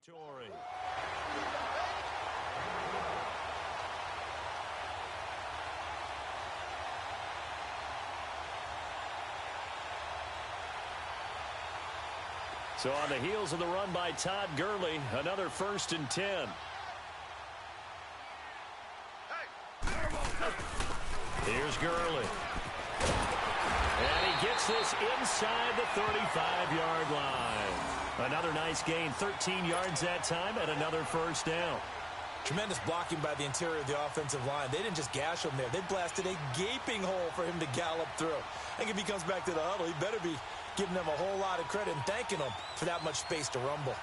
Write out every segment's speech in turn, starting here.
Tory. So on the heels of the run by Todd Gurley, another 1st and 10. Here's Gurley. And he gets this inside the 35-yard line. Another nice gain, 13 yards that time, and another 1st down. Tremendous blocking by the interior of the offensive line. They didn't just gash him there. They blasted a gaping hole for him to gallop through. I think if he comes back to the huddle, he better be giving them a whole lot of credit and thanking them for that much space to rumble.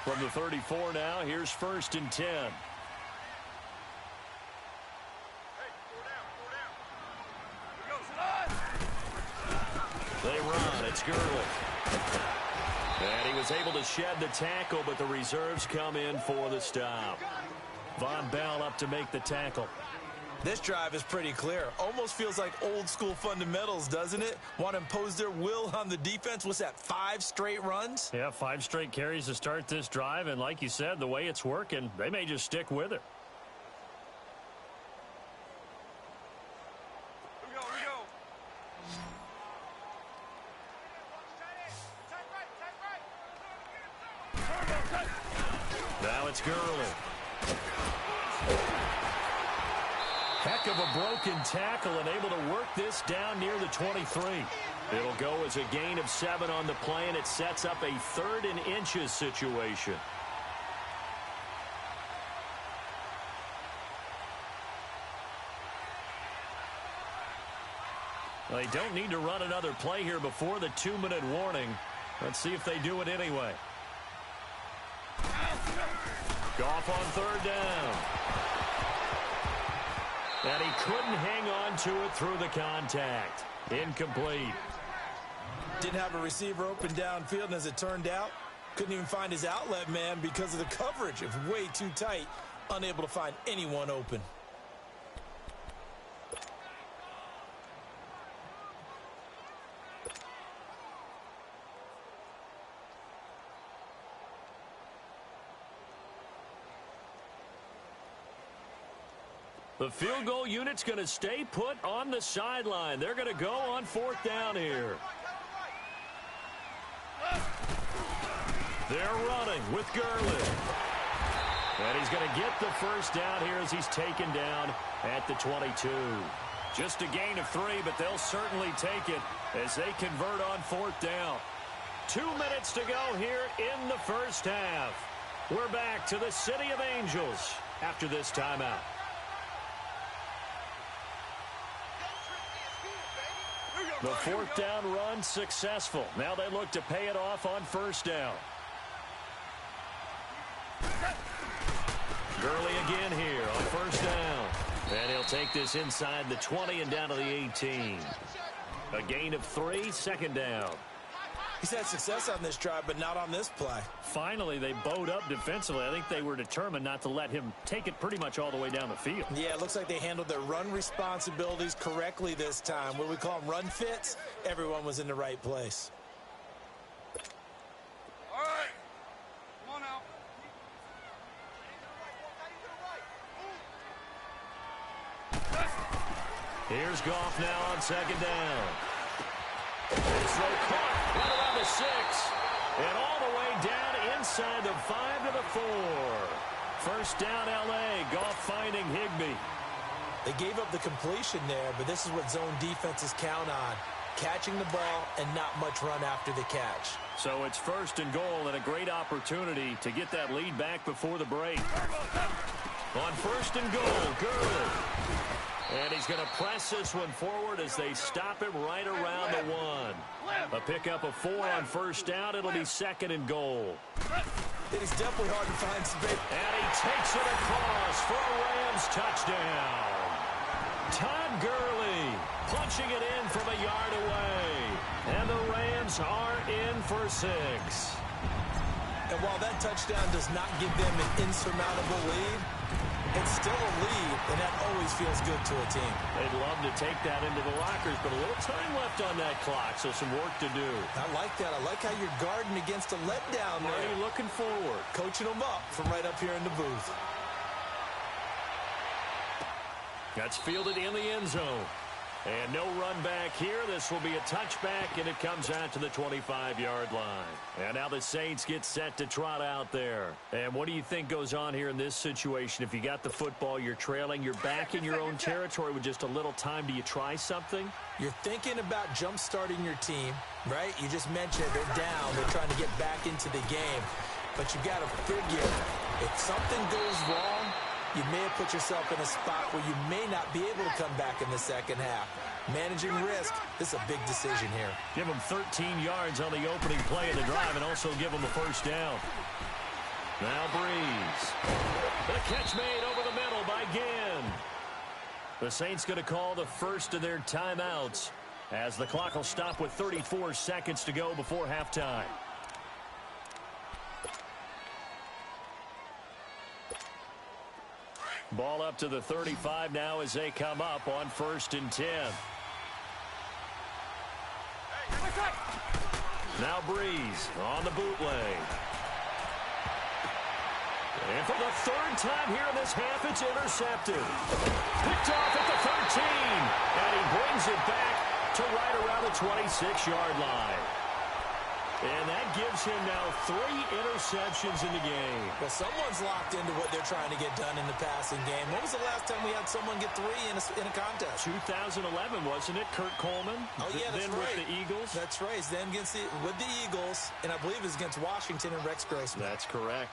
From the 34 now, here's 1st and 10. They run. It's Gurley. And he was able to shed the tackle, but the reserves come in for the stop. Von Bell up to make the tackle. This drive is pretty clear. Almost feels like old school fundamentals, doesn't it? Want to impose their will on the defense. What's that, 5 straight runs? Yeah, 5 straight carries to start this drive. And like you said, the way it's working, they may just stick with it. Now it's Gurley. Heck of a broken tackle and able to work this down near the 23. It'll go as a gain of 7 on the play, and it sets up a 3rd and inches situation. They don't need to run another play here before the 2-minute warning. Let's see if they do it anyway. Goff on 3rd down. And he couldn't hang on to it through the contact. Incomplete. Didn't have a receiver open downfield, and as it turned out, couldn't even find his outlet man because of the coverage. It was way too tight, unable to find anyone open. The field goal unit's going to stay put on the sideline. They're going to go on 4th down here. They're running with Gurley. And he's going to get the 1st down here as he's taken down at the 22. Just a gain of 3, but they'll certainly take it as they convert on 4th down. 2 minutes to go here in the 1st half. We're back to the City of Angels after this timeout. The 4th down run successful. Now they look to pay it off on 1st down. Gurley again here on 1st down. And he'll take this inside the 20 and down to the 18. A gain of 3, 2nd down. He's had success on this drive, but not on this play. Finally, they bowed up defensively. I think they were determined not to let him take it pretty much all the way down the field. Yeah, it looks like they handled their run responsibilities correctly this time. What we call them run fits, everyone was in the right place. All right. Come on now. Here's Goff now on 2nd down. Throw caught right around the 6. And all the way down inside the 5 to the 4. 1st down L.A. Goff finding Higbee. They gave up the completion there, but this is what zone defenses count on. Catching the ball and not much run after the catch. So it's 1st and goal and a great opportunity to get that lead back before the break. On 1st and goal, Gurley. And he's going to press this one forward as they stop him right around the 1. A pickup of 4 on 1st down. It'll be 2nd and goal. It is definitely hard to find space. And he takes it across for a Rams touchdown. Todd Gurley punching it in from a yard away. And the Rams are in for 6. And while that touchdown does not give them an insurmountable lead, It's still a lead, and that always feels good to a team. They'd love to take that into the lockers, but a little time left on that clock, so some work to do. I like that. I like how you're guarding against a letdown there. Marty looking forward. Coaching them up from right up here in the booth. That's fielded in the end zone. And no run back here. This will be a touchback, and it comes out to the 25-yard line. And now the Saints get set to trot out there. And what do you think goes on here in this situation? If you got the football, you're trailing, you're back in your own territory with just a little time. Do you try something? You're thinking about jump-starting your team, right? You just mentioned they're down. They're trying to get back into the game. But you got to figure, if something goes wrong, you may have put yourself in a spot where you may not be able to come back in the second half. Managing risk, this is a big decision here. Give them 13 yards on the opening play of the drive and also give them a first down. Now Breeze. The catch made over the middle by Ginn. The Saints going to call the first of their timeouts as the clock will stop with 34 seconds to go before halftime. Ball up to the 35 now as they come up on 1st and 10. Now Breeze on the bootleg. And for the third time here in this half, it's intercepted. Picked off at the 13. And he brings it back to right around the 26-yard line. And that gives him now 3 interceptions in the game. Well, someone's locked into what they're trying to get done in the passing game. When was the last time we had someone get 3 in a contest? 2011, wasn't it? Kurt Coleman. Oh, yeah, that's then right. With the Eagles. That's right. Then with the Eagles, and I believe it was against Washington and Rex Grossman. That's correct.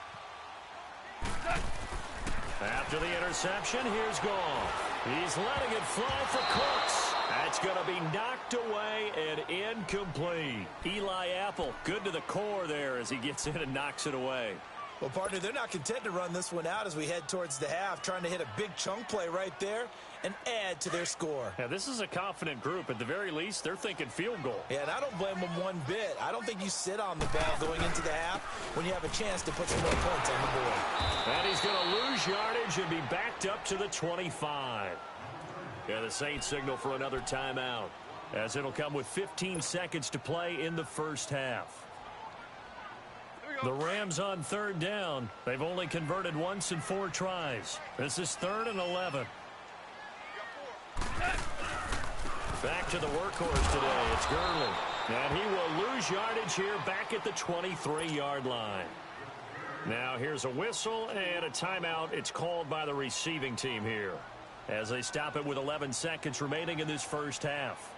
After the interception, here's Gall. He's letting it fly for Cooks. That's going to be knocked away and incomplete. Eli Apple, good to the core there as he gets in and knocks it away. Well, partner, they're not content to run this one out as we head towards the half, trying to hit a big chunk play right there and add to their score. Yeah, this is a confident group. At the very least, they're thinking field goal. Yeah, and I don't blame them one bit. I don't think you sit on the ball going into the half when you have a chance to put some more points on the board. And he's going to lose yardage and be backed up to the 25. Yeah, the Saints signal for another timeout as it'll come with 15 seconds to play in the first half. The Rams on 3rd down. They've only converted once in 4 tries. This is 3rd and 11. Back to the workhorse today. It's Gurley. And he will lose yardage here back at the 23-yard line. Now here's a whistle and a timeout. It's called by the receiving team here as they stop it with 11 seconds remaining in this first half.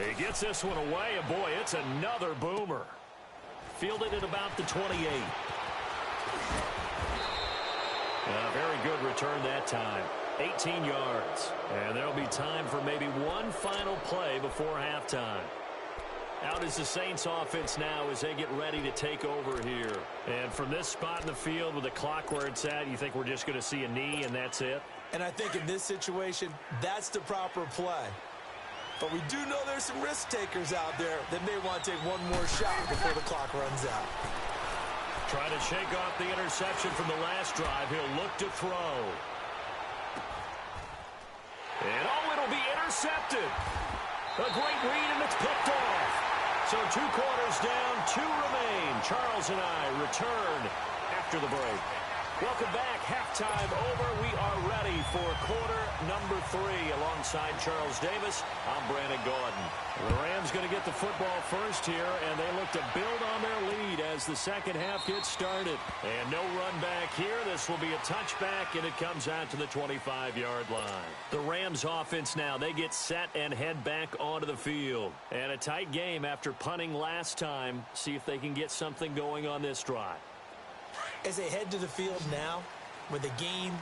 He gets this one away, and boy, it's another boomer. Fielded at about the 28. A very good return that time. 18 yards. And there'll be time for maybe one final play before halftime. Out is the Saints offense now as they get ready to take over here. And from this spot in the field with the clock where it's at, you think we're just going to see a knee and that's it? And I think in this situation, that's the proper play. But we do know there's some risk takers out there that may want to take one more shot before the clock runs out. Trying to shake off the interception from the last drive. He'll look to throw. And it'll be intercepted. A great read, and it's picked off. So 2 quarters down, 2 remain. Charles and I return after the break. Welcome back. Halftime over. We are ready for quarter number 3. Alongside Charles Davis, I'm Brandon Gordon. The Rams going to get the football first here, and they look to build on their lead as the second half gets started. And no run back here. This will be a touchback, and it comes out to the 25-yard line. The Rams offense now, they get set and head back onto the field. And a tight game after punting last time. See if they can get something going on this drive. As they head to the field now, with the game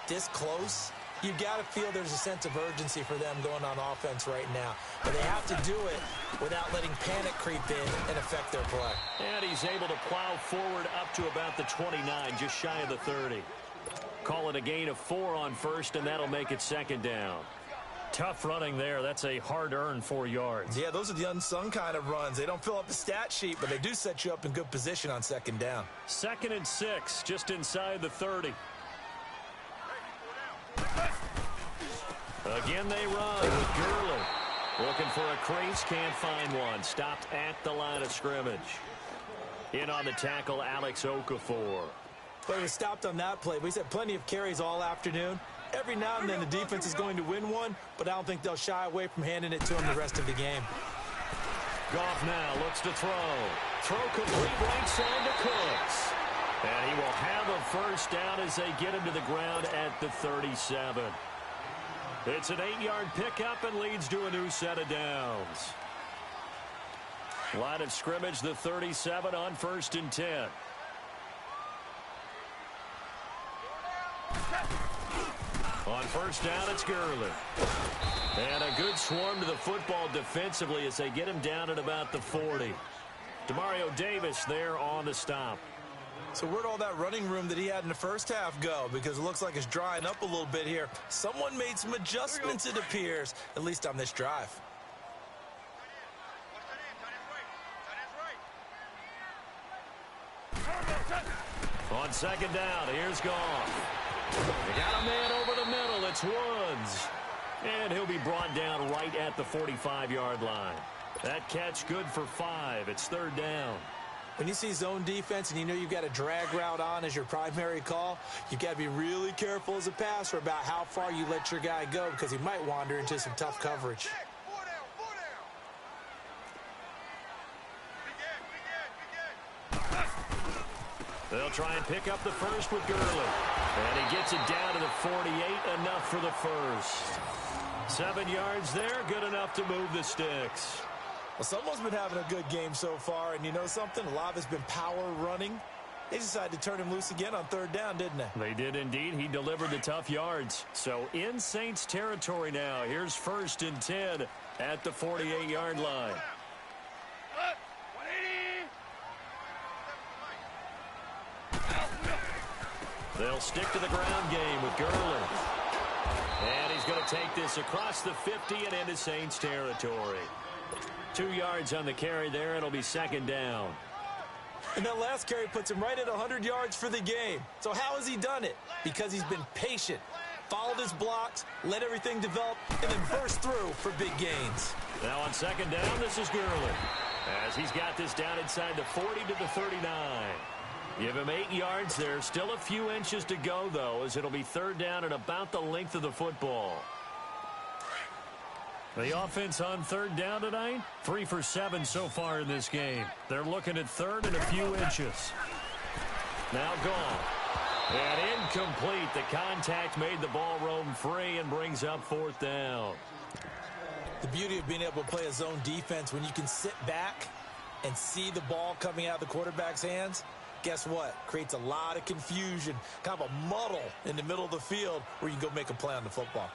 this close, you've got to feel there's a sense of urgency for them going on offense right now. But they have to do it without letting panic creep in and affect their play. And he's able to plow forward up to about the 29, just shy of the 30. call it a gain of 4 on first, and that'll make it second down. Tough running there. That's a hard-earned 4 yards. Yeah, those are the unsung kind of runs. They don't fill up the stat sheet, but they do set you up in good position on second down. 2nd and 6, just inside the 30. Again, they run with Gurley. Looking for a crease, can't find one. Stopped at the line of scrimmage. In on the tackle, Alex Okafor. But he was stopped on that play, but he's had plenty of carries all afternoon. Every now and then the defense is going to win one, but I don't think they'll shy away from handing it to him the rest of the game. Goff now looks to throw. Throw complete right side to Cooks. And he will have a first down as they get him to the ground at the 37. It's an 8-yard pickup and leads to a new set of downs. Line of scrimmage, the 37 on 1st and 10. On first down, it's Gurley. And a good swarm to the football defensively as they get him down at about the 40. Demario Davis there on the stop. So where'd all that running room that he had in the first half go? Because it looks like it's drying up a little bit here. Someone made some adjustments, it appears, at least on this drive. On second down, here's Goff. They got a man over the middle. It's Woods. And he'll be brought down right at the 45-yard line. That catch good for 5. It's 3rd down. When you see zone defense and you know you've got a drag route on as your primary call, you've got to be really careful as a passer about how far you let your guy go because he might wander into some tough coverage. They'll try and pick up the first with Gurley. And he gets it down to the 48, enough for the first. 7 yards there, good enough to move the sticks. Well, someone's been having a good game so far, and you know something? A lot of it's been power running. They decided to turn him loose again on 3rd down, didn't they? They did indeed. He delivered the tough yards. So in Saints territory now. Here's 1st and 10 at the 48-yard line. They'll stick to the ground game with Gurley. And he's going to take this across the 50 and into Saints territory. 2 yards on the carry there. It'll be 2nd down. And that last carry puts him right at 100 yards for the game. So how has he done it? Because he's been patient, followed his blocks, let everything develop, and then burst through for big gains. Now on 2nd down, this is Gurley. As he's got this down inside the 40 to the 39. Give him 8 yards there. Still a few inches to go, though, as it'll be 3rd down and about the length of the football. The offense on 3rd down tonight, 3 for 7 so far in this game. They're looking at 3rd and a few inches. Now Goff. And incomplete. The contact made the ball roam free and brings up 4th down. The beauty of being able to play a zone defense when you can sit back and see the ball coming out of the quarterback's hands, guess what? Creates a lot of confusion, kind of a muddle in the middle of the field where you can go make a play on the football.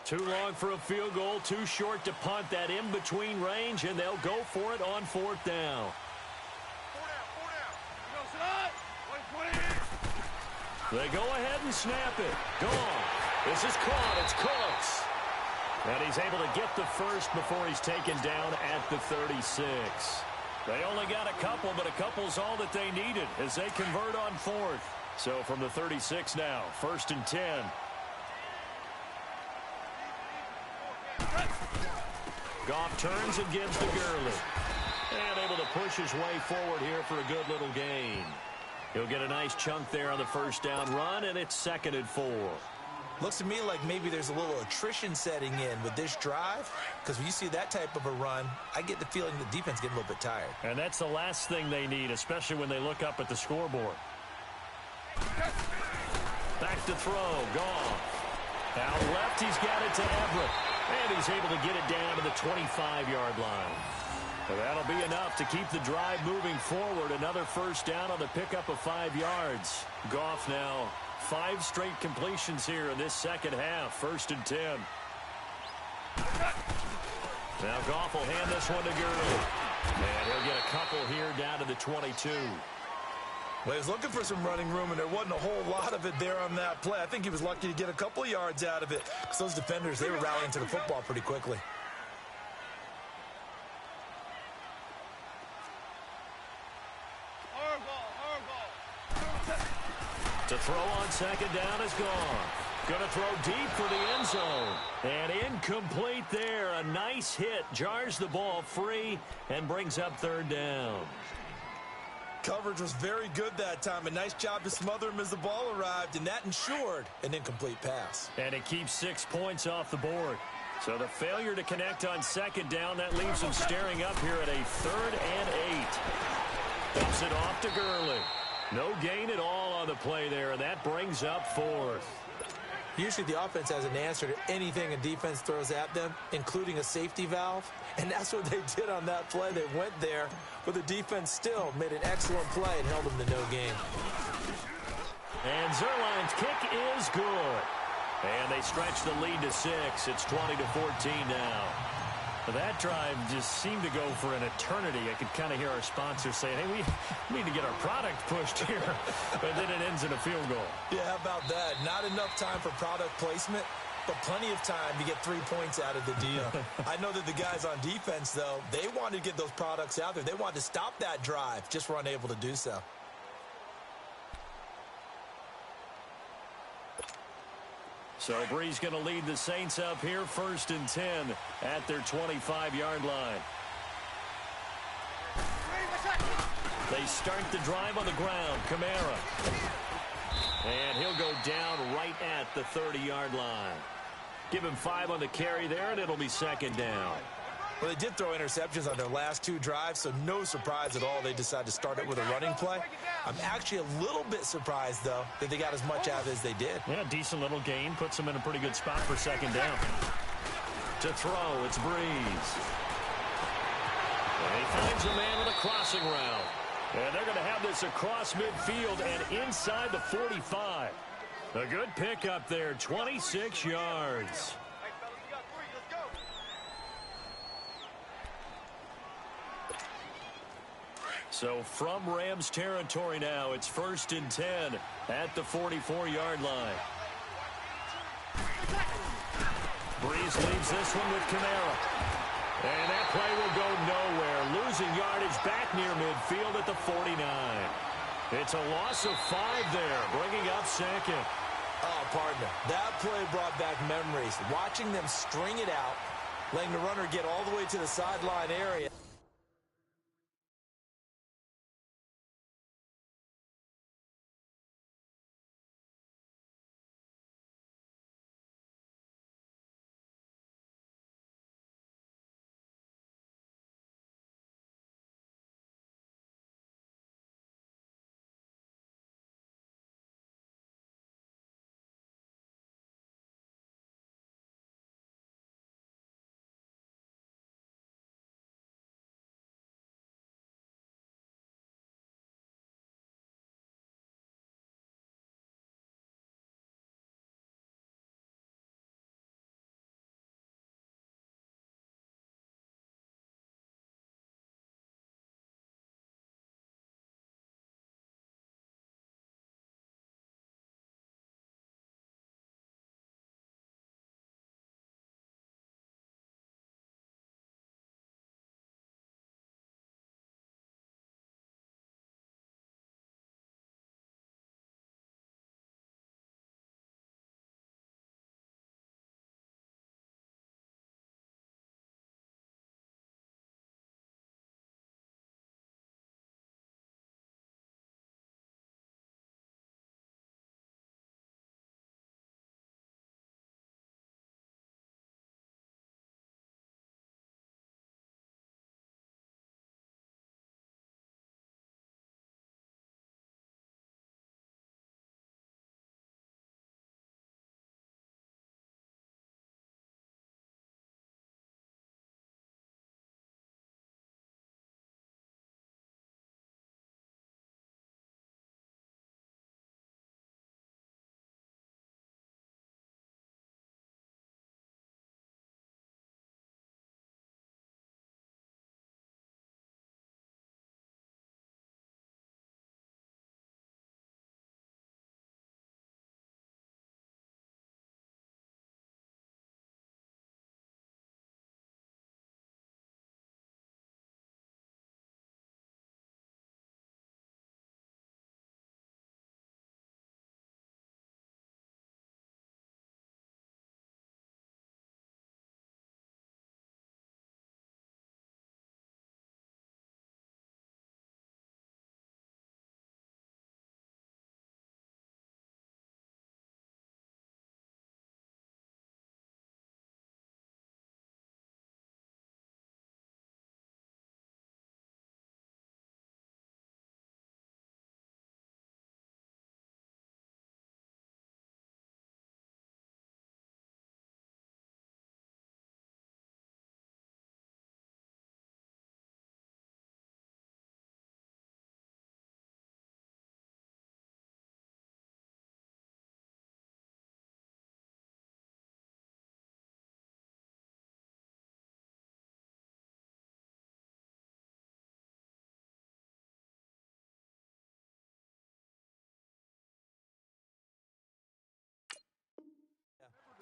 Too long for a field goal, too short to punt. That in-between range, and they'll go for it on 4th down. They go ahead and snap it. Gone. This is caught. It's Cooks. And he's able to get the first before he's taken down at the 36. They only got a couple, but a couple's all that they needed as they convert on 4th. So from the 36 now, 1st and 10. Goff turns and gives to Gurley. And able to push his way forward here for a good little gain. He'll get a nice chunk there on the 1st down run, and it's 2nd and 4. Looks to me like maybe there's a little attrition setting in with this drive, because when you see that type of a run, I get the feeling the defense getting a little bit tired. And that's the last thing they need, especially when they look up at the scoreboard. Back to throw, Goff. Out left, he's got it to Everett. And he's able to get it down to the 25-yard line. And that'll be enough to keep the drive moving forward. Another 1st down on the pickup of 5 yards. Goff now 5 straight completions here in this 2nd half. 1st and 10. Now Goff will hand this one to Gurley. And he'll get a couple here down to the 22. Well, he was looking for some running room, and there wasn't a whole lot of it there on that play. I think he was lucky to get a couple of yards out of it, because those defenders, they were rallying to the football pretty quickly. To throw on second down is gone. Going to throw deep for the end zone. And incomplete there. A nice hit. Jars the ball free and brings up third down. Coverage was very good that time. A nice job to smother him as the ball arrived, and that ensured an incomplete pass. And it keeps 6 points off the board. So the failure to connect on second down, that leaves them staring up here at a 3rd and 8. Dumps it off to Gurley. No gain at all on the play there, and that brings up 4th. Usually the offense has an answer to anything a defense throws at them, including a safety valve. And that's what they did on that play. They went there, but the defense still made an excellent play and held them to no gain. And Zerline's kick is good. And they stretch the lead to 6. It's 20-14 now. That drive just seemed to go for an eternity. I could kind of hear our sponsor saying, hey, we need to get our product pushed here. But then it ends in a field goal. Yeah, how about that? Not enough time for product placement, but plenty of time to get 3 points out of the deal. I know that the guys on defense, though, they wanted to get those products out there. They wanted to stop that drive, just were unable to do so. So Bree's going to lead the Saints up here, 1st and 10 at their 25-yard line. They start the drive on the ground. Kamara. And he'll go down right at the 30-yard line. Give him 5 on the carry there, and it'll be 2nd down. Well, they did throw interceptions on their last 2 drives, so no surprise at all they decided to start it with a running play. I'm actually a little bit surprised, though, that they got as much out of it as they did. Yeah, decent little gain. Puts them in a pretty good spot for 2nd down. To throw, it's Breeze. And he finds a man with a crossing route. And they're going to have this across midfield and inside the 45. A good pickup there, 26 yards. So from Rams territory now, it's 1st and 10 at the 44-yard line. Breeze leaves this one with Kamara. And that play will go nowhere. Losing yardage back near midfield at the 49. It's a loss of 5 there, bringing up 2nd. Oh, partner, that play brought back memories. Watching them string it out, letting the runner get all the way to the sideline area.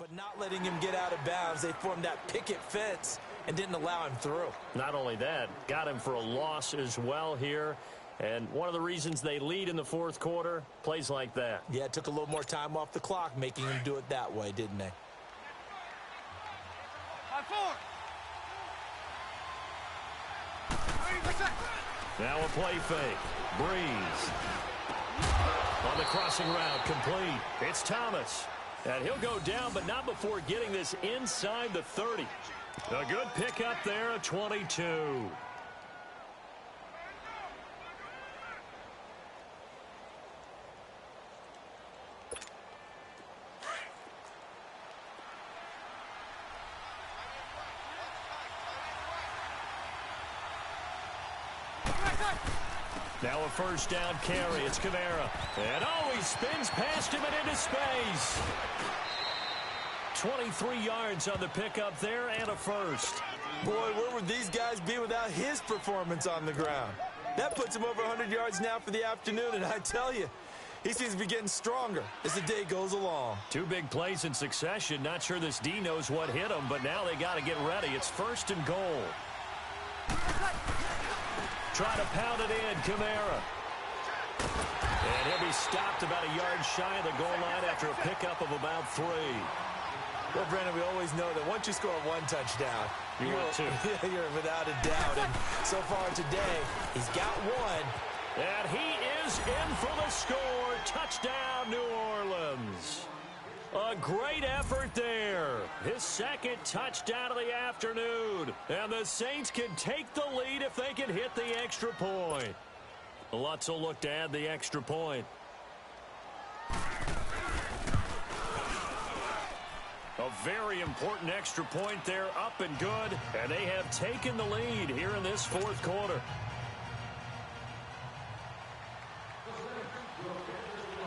but not letting him get out of bounds. They formed that picket fence and didn't allow him through. Not only that, got him for a loss as well here. And one of the reasons they lead in the fourth quarter, plays like that. Yeah, it took a little more time off the clock, making him do it that way, didn't they? Now a play fake. Breeze. On the crossing route, complete. It's Thomas. And he'll go down, but not before getting this inside the 30. A good pickup there, a 22. Now a first down carry. It's Kamara. And he spins past him and into space. 23 yards on the pickup there and a first. Boy, where would these guys be without his performance on the ground? That puts him over 100 yards now for the afternoon, and I tell you, he seems to be getting stronger as the day goes along. Two big plays in succession. Not sure this D knows what hit him, but now they got to get ready. It's first and goal. Try to pound it in, Kamara. And he'll be stopped about a yard shy of the goal line after a pickup of about 3. Well, Brandon, we always know that once you score one touchdown, you're without a doubt. And so far today, he's got one. And he is in for the score. Touchdown, New Orleans. A great effort there. His second touchdown of the afternoon. And the Saints can take the lead if they can hit the extra point. Lutz will look to add the extra point. A very important extra point there, up and good. And they have taken the lead here in this fourth quarter.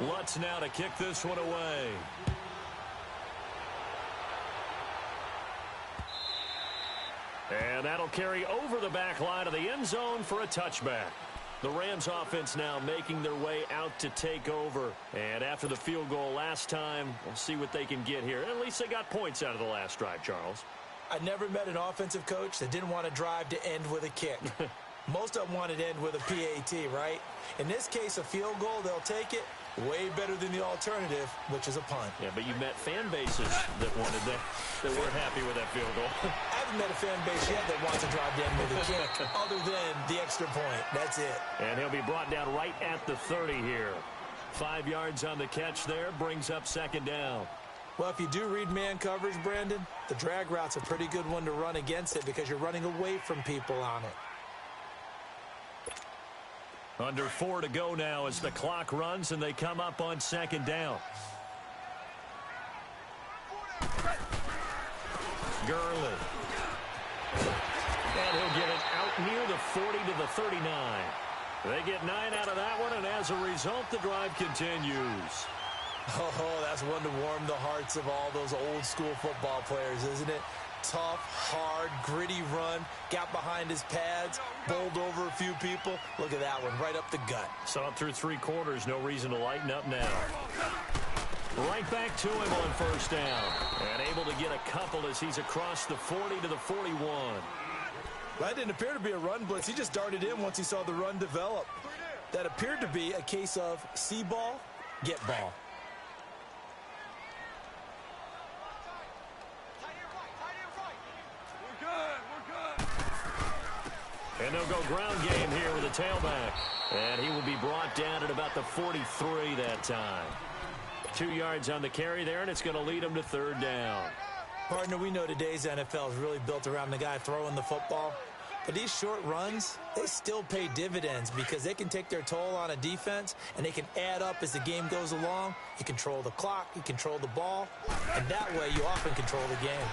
Lutz now to kick this one away. And that'll carry over the back line of the end zone for a touchback. The Rams offense now making their way out to take over. And after the field goal last time, we'll see what they can get here. At least they got points out of the last drive, Charles. I never met an offensive coach that didn't want to drive to end with a kick. Most of them wanted to end with a PAT, right? In this case, a field goal, they'll take it. Way better than the alternative, which is a punt. Yeah, but you met fan bases that wanted that weren't happy with that field goal. I haven't met a fan base yet that wants to drive down with a kick, other than the extra point. That's it. And he'll be brought down right at the 30 here. 5 yards on the catch there, brings up second down. Well, if you do read man coverage, Brandon, the drag route's a pretty good one to run against it because you're running away from people on it. Under 4 to go now as the clock runs and they come up on second down. Gurley. And he'll get it out near the 40 to the 39. They get 9 out of that one, and as a result, the drive continues. Oh, that's one to warm the hearts of all those old school football players, isn't it? Tough, hard, gritty run, got behind his pads, bowled over a few people. Look at that one, right up the gut. Saw it through 3 quarters, no reason to lighten up now. Right back to him on first down. And able to get a couple as he's across the 40 to the 41. That didn't appear to be a run blitz. He just darted in once he saw the run develop. That appeared to be a case of see ball, get ball. And they'll go ground game here with a tailback. And he will be brought down at about the 43 that time. 2 yards on the carry there, and it's going to lead him to third down. Partner, we know today's NFL is really built around the guy throwing the football. But these short runs, they still pay dividends because they can take their toll on a defense, and they can add up as the game goes along. You control the clock, you control the ball, and that way you often control the game.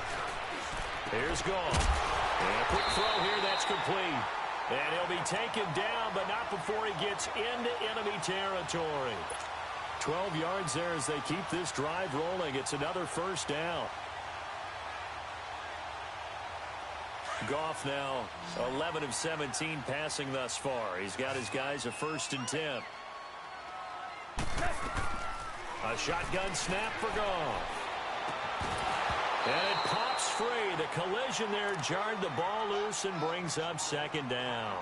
Here's Goff. And a quick throw here, that's complete. And he'll be taken down, but not before he gets into enemy territory. 12 yards there as they keep this drive rolling. It's another first down. Goff now 11 of 17 passing thus far. He's got his guys a 1st and 10. A shotgun snap for Goff. a collision there jarred the ball loose and brings up second down.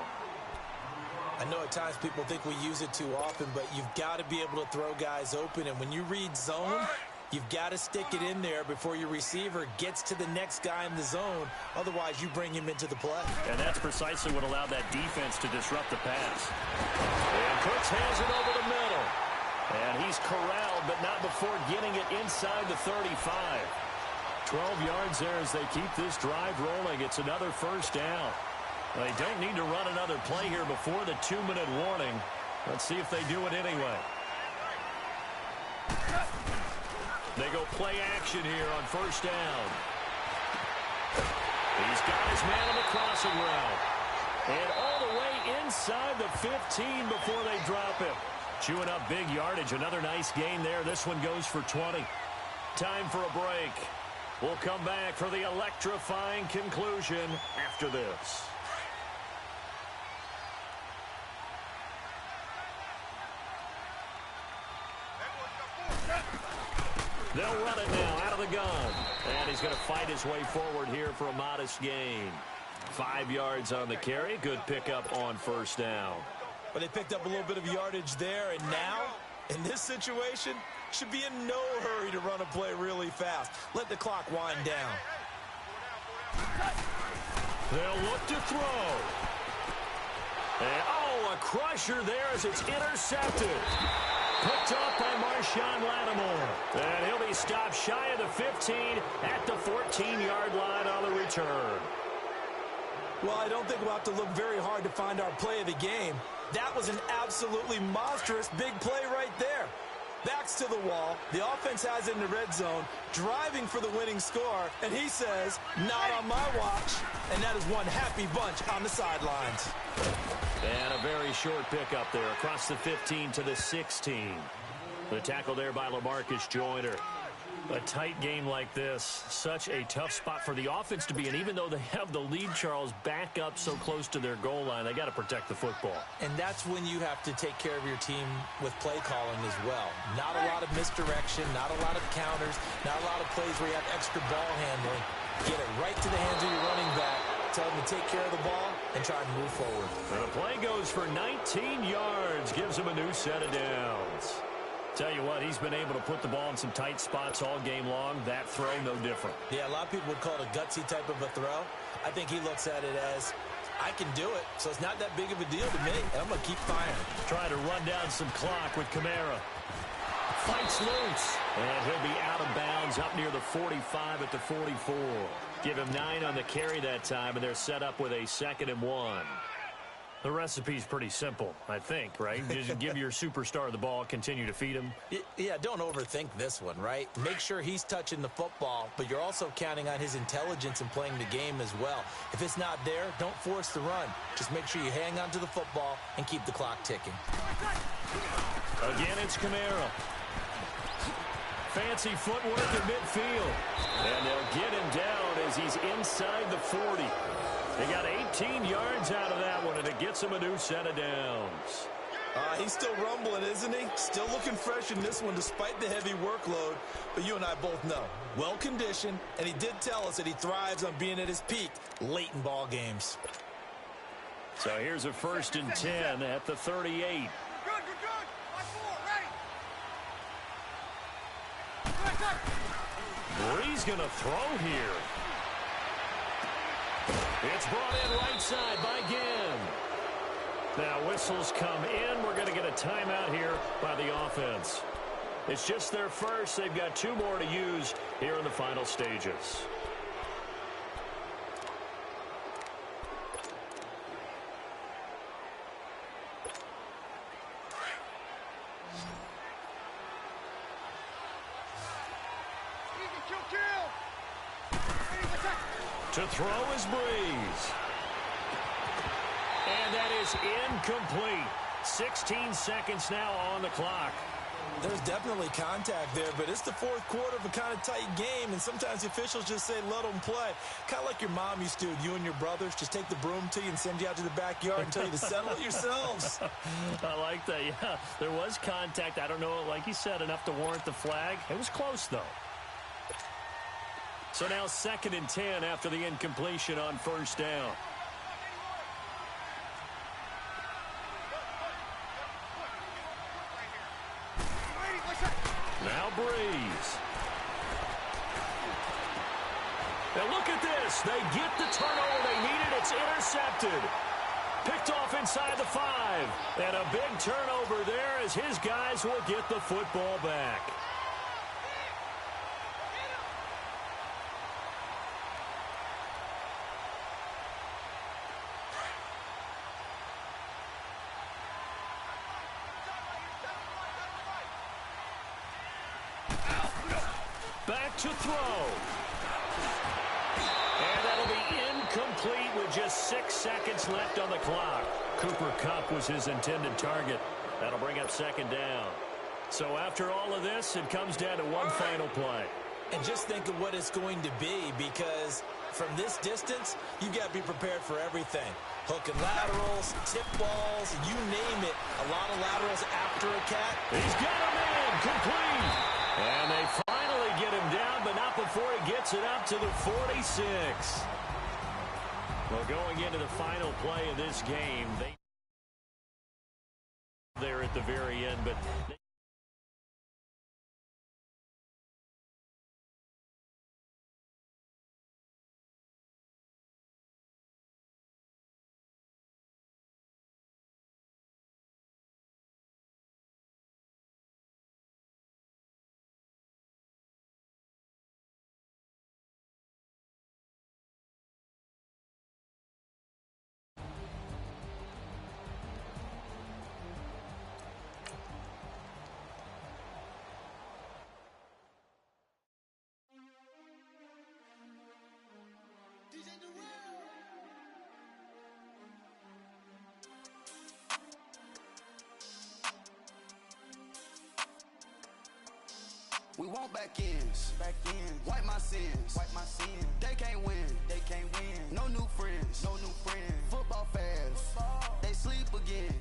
I know at times people think we use it too often, but you've got to be able to throw guys open. And when you read zone, you've got to stick it in there before your receiver gets to the next guy in the zone. Otherwise, you bring him into the play. And that's precisely what allowed that defense to disrupt the pass. And Cooks has it over the middle. And he's corralled, but not before getting it inside the 35. 12 yards there as they keep this drive rolling. It's another first down. They don't need to run another play here before the 2-minute warning. Let's see if they do it anyway. They go play action here on first down. He's got his man on the crossing route. And all the way inside the 15 before they drop him. Chewing up big yardage. Another nice gain there. This one goes for 20. Time for a break. We'll come back for the electrifying conclusion after this. They'll run it now out of the gun. And he's going to fight his way forward here for a modest gain. 5 yards on the carry. Good pickup on first down. But they picked up a little bit of yardage there. And now, in this situation, should be in no hurry to run a play really fast. Let the clock wind down. They'll look to throw. And, a crusher there as it's intercepted. Picked up by Marshawn Lattimore. And he'll be stopped shy of the 15 at the 14-yard line on the return. Well, I don't think we'll have to look very hard to find our play of the game. That was an absolutely monstrous big play right there. Backs to the wall. The offense has it in the red zone, driving for the winning score. And he says, not on my watch. And that is one happy bunch on the sidelines. And a very short pickup there across the 15 to the 16. The tackle there by LaMarcus Joyner. A tight game like this, such a tough spot for the offense to be in. Even though they have the lead, Charles, back up so close to their goal line, they got to protect the football. And that's when you have to take care of your team with play calling as well. Not a lot of misdirection, not a lot of counters, not a lot of plays where you have extra ball handling. Get it right to the hands of your running back. Tell him to take care of the ball and try to move forward. And the play goes for 19 yards. Gives him a new set of downs. Tell you what, he's been able to put the ball in some tight spots all game long. That throw, no different. Yeah, a lot of people would call it a gutsy type of a throw. I think he looks at it as, I can do it, so it's not that big of a deal to me. I'm going to keep firing. Trying to run down some clock with Kamara. Fights loose. And he'll be out of bounds up near the 45 at the 44. Give him 9 on the carry that time, and they're set up with a 2nd and 1. The recipe's pretty simple, I think, right? Just give your superstar the ball, continue to feed him. Yeah, don't overthink this one, right? Make sure he's touching the football, but you're also counting on his intelligence in playing the game as well. If it's not there, don't force the run. Just make sure you hang on to the football and keep the clock ticking. Again, it's Kamara. Fancy footwork in midfield. And they'll get him down as he's inside the 40. They got 18 yards out of that one, and it gets him a new set of downs. He's still rumbling, isn't he? Still looking fresh in this one despite the heavy workload. But you and I both know, well-conditioned, and he did tell us that he thrives on being at his peak late in ball games. So here's a 1st and 10 at the 38. Good, good, good. Watch forward, ready. Bree's going to throw here. It's brought in right side by Ginn. Now whistles come in. We're going to get a timeout here by the offense. It's just their first. They've got 2 more to use here in the final stages. To throw is Breeze. And that is incomplete. 16 seconds now on the clock. There's definitely contact there, but it's the 4th quarter of a kind of tight game, and sometimes the officials just say, let them play. Kind of like your mom used to with you and your brothers. Just take the broom to you and send you out to the backyard and tell you to settle it yourselves. I like that, yeah. There was contact. I don't know, like you said, enough to warrant the flag. It was close, though. So now 2nd and 10 after the incompletion on first down. Now Breeze. And look at this. They get the turnover they needed. It's intercepted. Picked off inside the 5. And a big turnover there as his guys will get the football back. Back to throw. And that'll be incomplete with just 6 seconds left on the clock. Cooper Kupp was his intended target. That'll bring up 2nd down. So after all of this, it comes down to one final play. And just think of what it's going to be, because from this distance, you've got to be prepared for everything. Hook and laterals, tip balls, you name it. A lot of laterals after a cat. He's got him in, complete. And they finally get him down, but not before he gets it up to the 46. Well, going into the final play of this game, they there at the very end, but we want back ends. Wipe my sins. They can't win. No new friends. Football fans. They sleep again.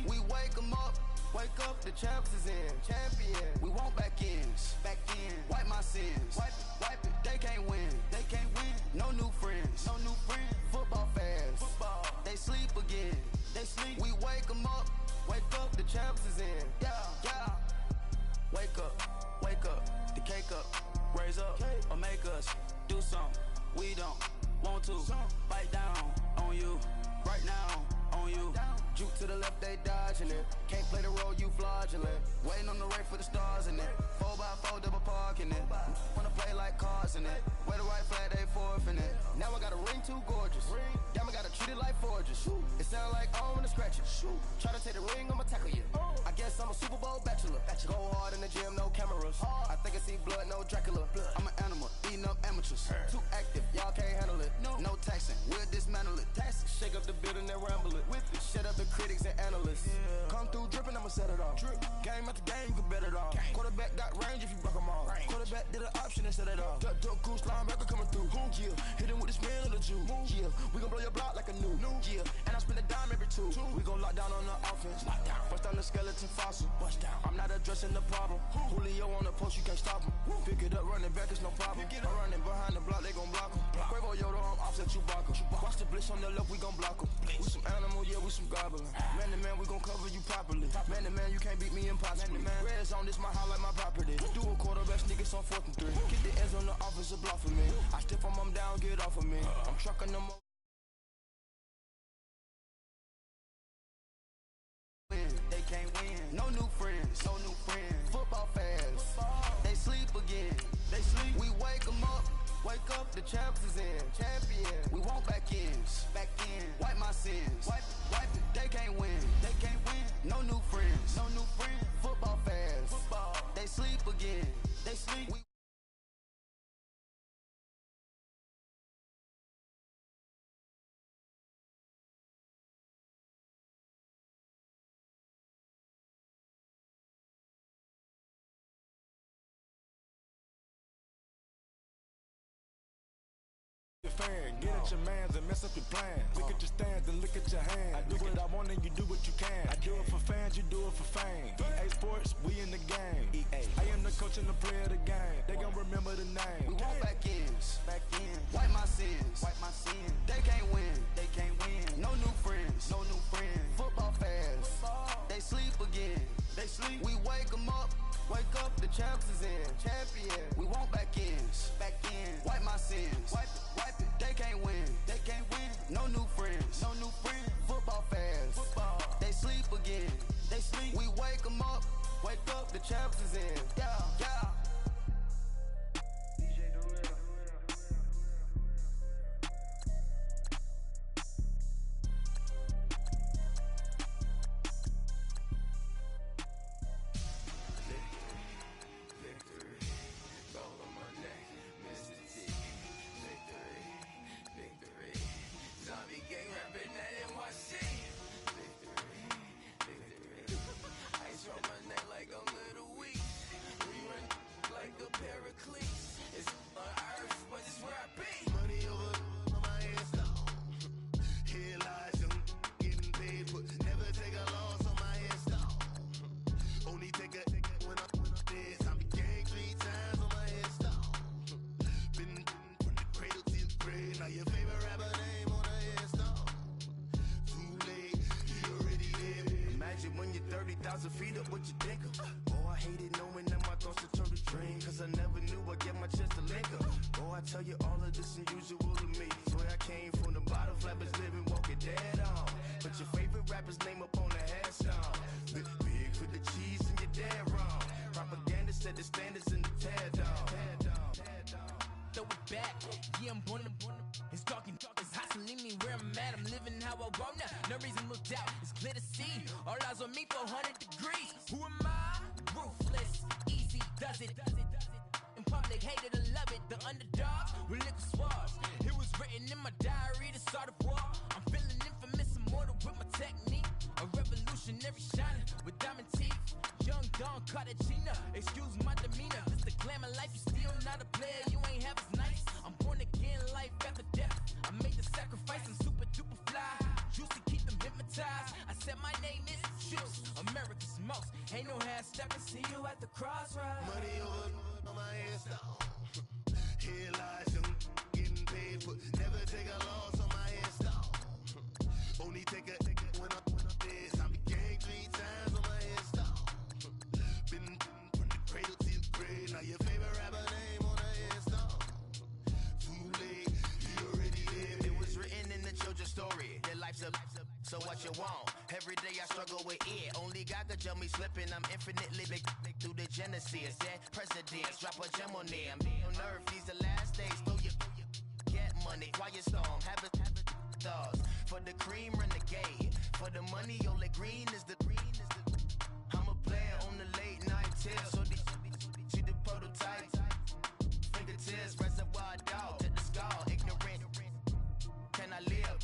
We wake them up. Wake up, the champs is in. Champion. We want back ends. Wipe my sins. Wipe it. They can't win. No new friends. Football fans. They sleep again. We wake them up. Wake up, the champs is in. Yeah. Wake up, the cake up, raise up, or make us do something we don't want to. Bite down on you, right now on you. Juke to the left, they dodging it. Can't play the role, you fraudulent. Waiting on the race for the stars in it. 4x4 double parking it. Wanna play like cars in it. Wear the right flag, they forfeiting it. Now I got a ring too gorgeous. Damn, I gotta treat it like forges. It sound like I wanna scratch it. Try to take the ring, I'ma tackle you. I guess I'm a Super Bowl bachelor. Go hard in the gym, no cameras. I think I see blood, no Dracula. I'm an animal, eating up amateurs. Too active, y'all can't handle it. No taxing, we'll dismantle it. Shake up the building and ramble it. Shut up the critics and analysts. Come through dripping, I'ma set it off. Game after game, you can bet it off. Quarterback got range if you broke them off. Quarterback did an option and set it off. Duck goose linebacker coming through. Yeah, hit him with the spin of the Jew. Yeah, we gon' blow your block like a new. Yeah, and I spend a dime every two. We gon' lock down on the offense. Bust down the skeleton fossil. I'm not addressing the problem. Julio on the post, you can't stop him. Pick it up, running back, it's no problem. I'm running behind the block, they gon' block him. Quavo Yoda, I'm offset Chewbacca. Watch the blitz on the left, we gon' block him. We some animal, yeah, we some goblin. Man to man, we gon' cover you properly. Man to man, you can't beat me impossibly. Red zone, this my highlight, my property. Do a quarterback sneakers on 4th and 3. Get the ends on the offensive block for me. I stiff them, I'm down, get off of me. I'm trucking them up. They can't win. No new friends. Football fans. They sleep again. We wake them up. Wake up, the champs is in. Champion. We want back ends. Wipe my sins. Wipe it. They can't win. No new friends. Football fans. They sleep again. We fan. Get at your mans and mess up your plans. Look at your stands and look at your hands. I do what I want and you do what you can. I do it for fans, you do it for fame. EA Sports, we in the game. I am the coach and the player of the game. They gon' remember the name. We want back ends. Wipe my sins. They can't win. No new friends. Football fans. They sleep again. We wake them up. The champs is in. Champion. We want back ends. Wipe my sins. Wipe it. They can't win. No new friends. Football fans. They sleep again. We wake them up. The champs is in. Yeah. When you're 30,000 feet up, what you think of? Oh, I hated knowing that my thoughts would turn to dream, cause I never knew I'd get my chance to link up. Oh, I tell you all of this unusual to me. Swear I came from the bottom, flappers living, walking dead on. But your favorite rapper's name up on the headstone. Big for the cheese and you're dead wrong. Propaganda set the standards in the tear down. Throw it back, yeah, I'm born to it's talking, it's hustling me where I'm at. I'm living how I want now. No reason to look out, it's clear to see. All eyes on me for 100 degrees. Who am I? Ruthless, easy does it. In public, hated or love it. The underdogs with liquor swabs. It was written in my diary to start a war. I'm feeling infamous, immortal with my technique. A revolutionary shining with diamond teeth. Young Don Cartagena, excuse my demeanor. This the glamour life, you still not a player. You ain't half as nice. I'm born again, life after death. I made the sacrifice, I'm super duper fly. Used to keep them hypnotized. I said my name is Juice, America's most. Ain't no half stepping, see you at the crossroads. Money over on my headstone. Here lies young, getting paid, but never take a loss on my headstone. Only take a when I'm dead. I became 3 times on my headstone. Been from the cradle to the grave. Now your favorite rapper name on the headstone. Too late, you already lived. It was written in the children's story. Their life's a so what you want? Every day I struggle with it. Only God could tell me slipping. I'm infinitely big through the genesis. Dead presidents, drop a gem on them. On earth, these the last days. Throw your get money, quiet storm. Have it thoughts. For the cream, renegade. For the money, only green is the. I'm a player on the late night tips. So they see the prototype. Fingertips, reservoir dog. To the skull, ignorant. Can I live?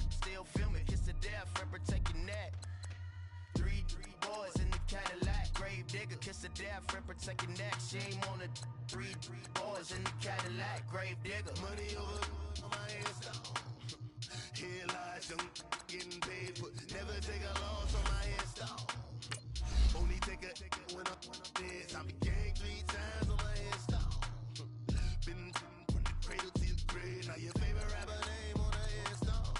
Still film it, kiss to death, rep protect your neck. 3 boys in the Cadillac, grave digger, kiss to death, rep protect your neck. Shame on the 3 boys in the Cadillac, grave digger. Money over on my headstone. Here lies young, getting paid, but never take a loss on my headstone. Only take a when I'm dead. I became 3 times on my headstone. Been from the cradle to the grave. Now your favorite rapper name on the headstone.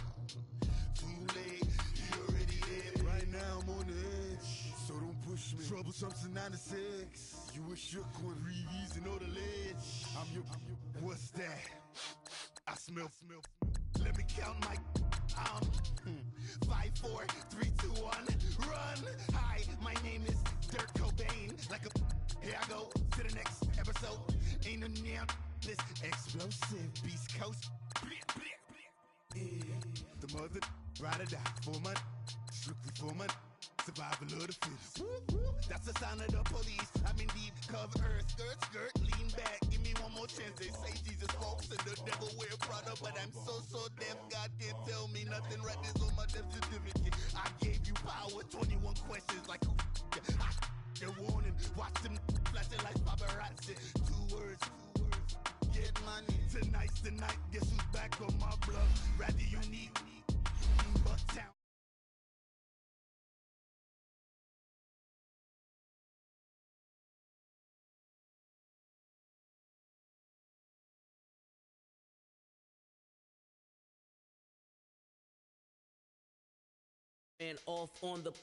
Too late, you already dead. Right now I'm on the edge, so don't push me. Troublesome to 9 to 6. You a shook one, breeze and know the ledge. I'm your. What's that? I smell. Let me count my. 5, 4, 3, 2, 1, run. Hi, my name is Dirk Cobain. Like a. Here I go to the next episode. Ain't no damn this explosive Beast Coast. Yeah. The mother ride or die for money, strictly for money. Survival of the fittest. That's the sign of the police. I'm in deep cover earth, skirt, lean back. Give me one more chance. They say Jesus walks and the devil wear Prada, but I'm so deaf. God can't tell me nothing. Right this on my death certificate. I gave you power. 21 questions like who? They're warning. Watch them flashing like paparazzi. 2 words. Get money. Tonight's the night. Guess who's back on And off on the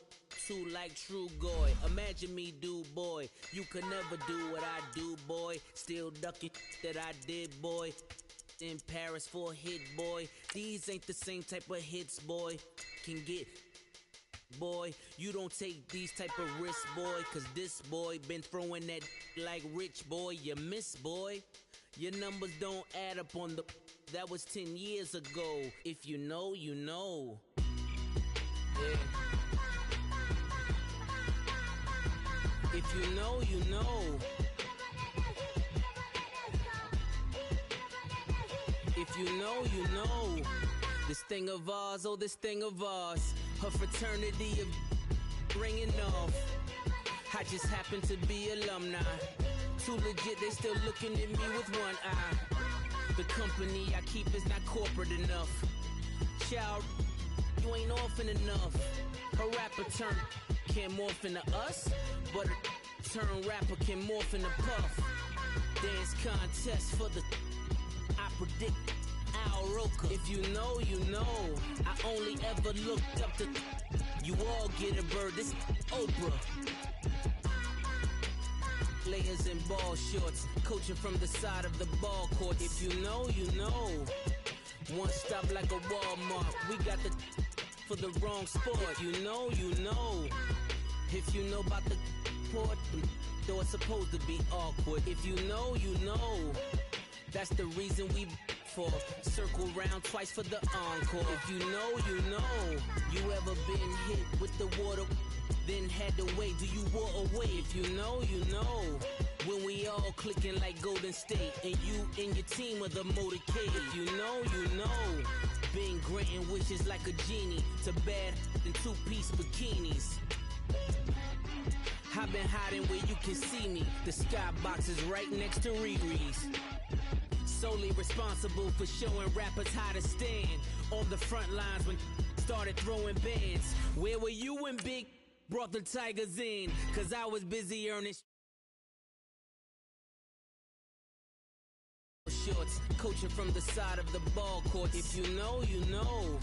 two like true goy. Imagine me do, boy. You could never do what I do, boy. Still ducking that I did, boy. In Paris for a hit, boy. These ain't the same type of hits, boy. Can get, boy. You don't take these type of risks, boy. Cause this boy been throwing that like rich, boy. You miss, boy. Your numbers don't add up on the. That was 10 years ago. If you know, you know. Yeah. If you know, you know. If you know, you know. This thing of ours, oh, this thing of ours. Her fraternity of ringing off. I just happen to be alumni. Too legit, they still looking at me with one eye. The company I keep is not corporate enough. Child, you ain't orphan enough. A rapper turn can't morph into us, but a turn rapper can morph into Puff. Dance contest for the I predict Al Roker. If you know, you know. I only ever looked up to you all get a bird. This Oprah. Layers in ball shorts, coaching from the side of the ball court. If you know, you know. One stop like a Walmart. We got the for the wrong sport. If you know, you know. If you know about the port, though it's supposed to be awkward. If you know, you know. That's the reason we for circle round twice for the encore. If you know, you know. You ever been hit with the water, then had to wait? Do you walk away? If you know, you know. When we all clicking like Golden State, and you and your team are the motorcade. If you know, you know. Been granting wishes like a genie to bad in two-piece bikinis. I've been hiding where you can see me. The skybox is right next to Riri's. Solely responsible for showing rappers how to stand on the front lines when started throwing bands. Where were you when Big brought the Tigers in? Cause I was busy earning shorts, coaching from the side of the ball court. If you know, you know.